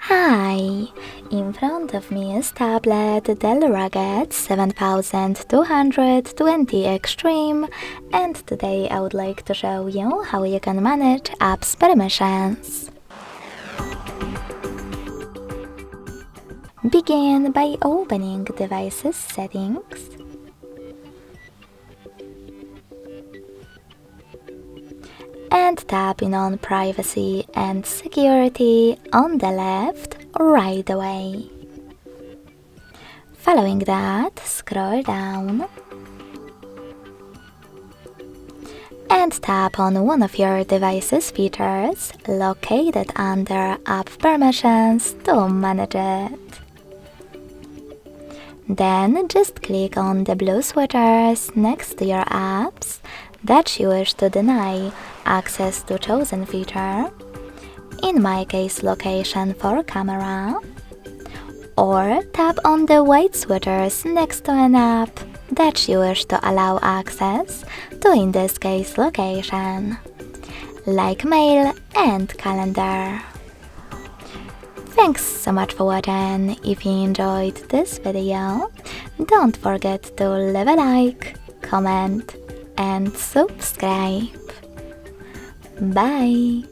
Hi! In front of me is tablet DELL RUGGED 7220 Extreme, and today I would like to show you how you can manage apps permissions. Begin by opening Devices Settings. And tapping on Privacy and Security on the left right away. Following that, scroll down and tap on one of your device's features located under App Permissions to manage it. Then just click on the blue switchers next to your apps that you wish to deny access to chosen feature, in my case location for camera, or tap on the white switchers next to an app that you wish to allow access to, in this case location, like mail and calendar. Thanks so much for watching. If you enjoyed this video, don't forget to leave a like, comment and subscribe. Bye!